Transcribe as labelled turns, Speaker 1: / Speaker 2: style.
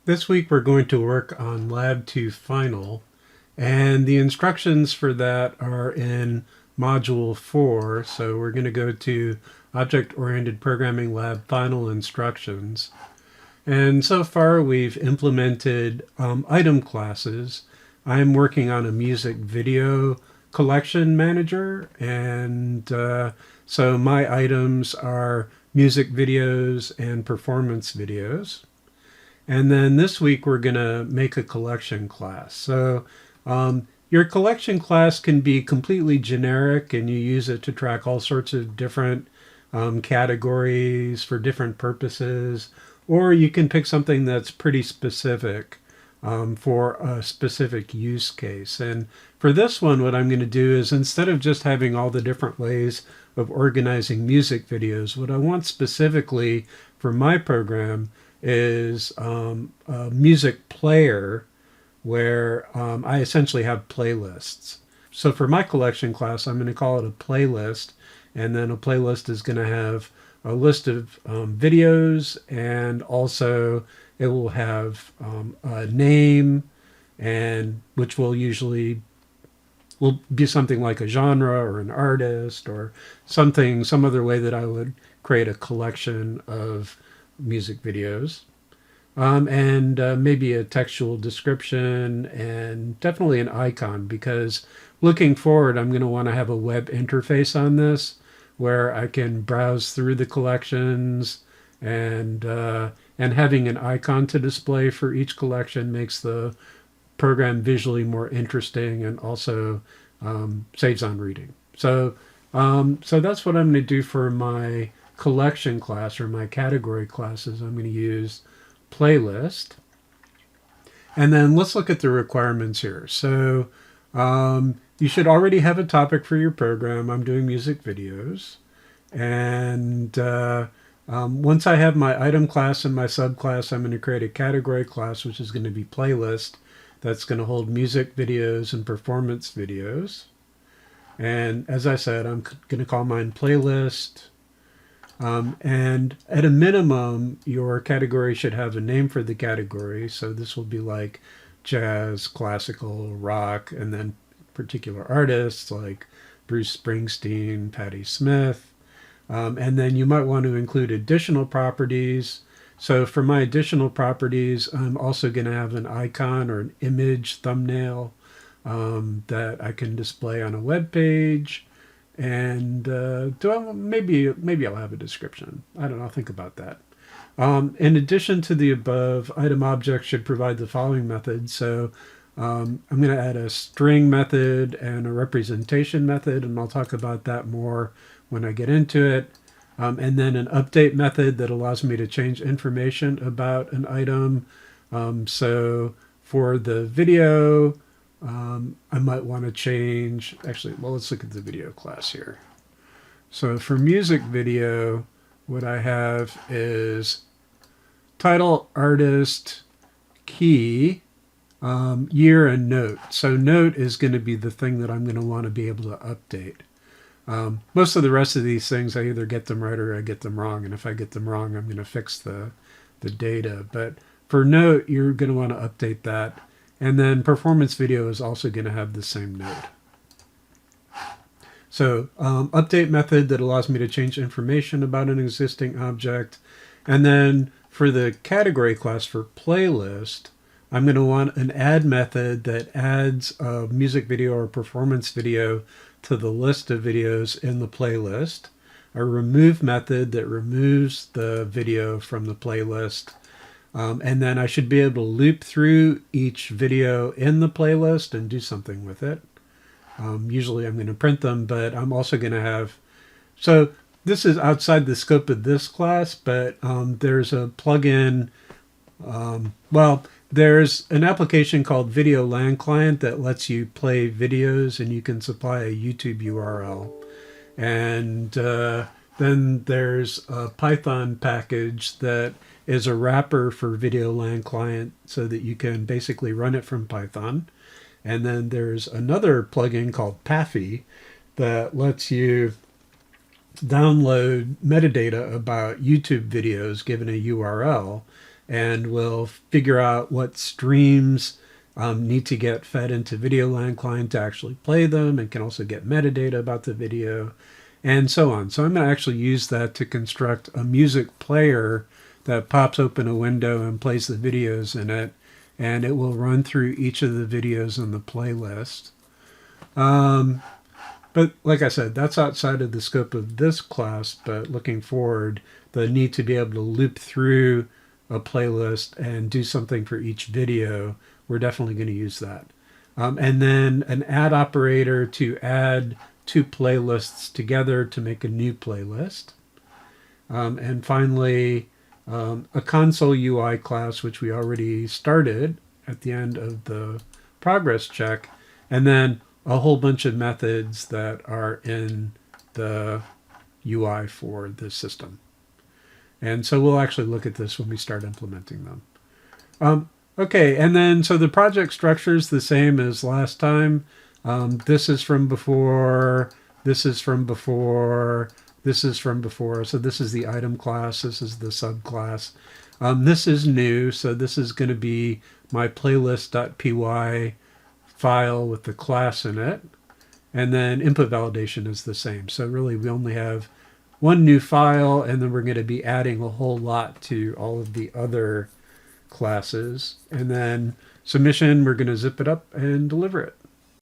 Speaker 1: This week we're going to work on Lab2 Final, and the instructions for that are in Module 4. So we're going to go to Object-Oriented Programming Lab Final Instructions. And so far we've implemented item classes. I'm working on a music video collection manager, and so my items are music videos and performance videos. And then this week we're going to make a collection class. So your collection class can be completely generic and you use it to track all sorts of different categories for different purposes. Or you can pick something that's pretty specific for a specific use case. And for this one, what I'm going to do is, instead of just having all the different ways of organizing music videos, what I want specifically for my program is a music player where I essentially have playlists. So for my collection class, I'm going to call it a playlist, and then a playlist is going to have a list of videos, and also it will have a name, and which will usually will be something like a genre or an artist or something, some other way that I would create a collection of music videos, and maybe a textual description, and definitely an icon, because looking forward I'm going to want to have a web interface on this where I can browse through the collections, and having an icon to display for each collection makes the program visually more interesting and also saves on reading. So that's what I'm going to do for my collection class, or my category classes. I'm going to use playlist. And then let's look at the requirements here. So you should already have a topic for your program. I'm doing music videos. And once I have my item class and my subclass, I'm going to create a category class, which is going to be playlist. That's going to hold music videos and performance videos. And as I said, I'm going to call mine playlist. And at a minimum, your category should have a name for the category. So this will be like jazz, classical, rock, and then particular artists like Bruce Springsteen, Patti Smith. And then you might want to include additional properties. So for my additional properties, I'm also going to have an icon or an image thumbnail that I can display on a web page. And maybe I'll have a description. I don't know. I'll think about that. In addition to the above, item objects should provide the following methods. So I'm going to add a string method and a representation method, and I'll talk about that more when I get into it. And then an update method that allows me to change information about an item. So for the video, I might want to change, actually, well, let's look at the video class here. So for music video, what I have is title, artist, key, year, and note. So note is going to be the thing that I'm going to want to be able to update. Most of the rest of these things, I either get them right or I get them wrong. And if I get them wrong, I'm going to fix the data. But for note, you're going to want to update that. And then performance video is also going to have the same note. So update method that allows me to change information about an existing object. And then for the category class for playlist, I'm going to want an add method that adds a music video or performance video to the list of videos in the playlist. A remove method that removes the video from the playlist. And then I should be able to loop through each video in the playlist and do something with it. Usually I'm going to print them, but I'm also going to have... So this is outside the scope of this class, but there's a plugin... there's an application called Video LAN Client that lets you play videos, and you can supply a YouTube URL. And then there's a Python package that is a wrapper for Video LAN Client so that you can basically run it from Python. And then there's another plugin called Paffy that lets you download metadata about YouTube videos given a URL. and will figure out what streams need to get fed into Videoland Client to actually play them, and can also get metadata about the video, and so on. So I'm going to actually use that to construct a music player that pops open a window and plays the videos in it, and it will run through each of the videos in the playlist. But like I said, that's outside of the scope of this class, but looking forward, the need to be able to loop through a playlist and do something for each video, we're definitely going to use that. And then an add operator to add two playlists together to make a new playlist. And finally, a console UI class, which we already started at the end of the progress check, and then a whole bunch of methods that are in the UI for this system. And so we'll actually look at this when we start implementing them. Okay, and then so the project structure is the same as last time. This is from before, this is from before, this is from before. So this is the item class, this is the subclass. This is new, so this is going to be my playlist.py file with the class in it. And then input validation is the same. So really we only have one new file, and then we're going to be adding a whole lot to all of the other classes. And then submission, we're going to zip it up and deliver it.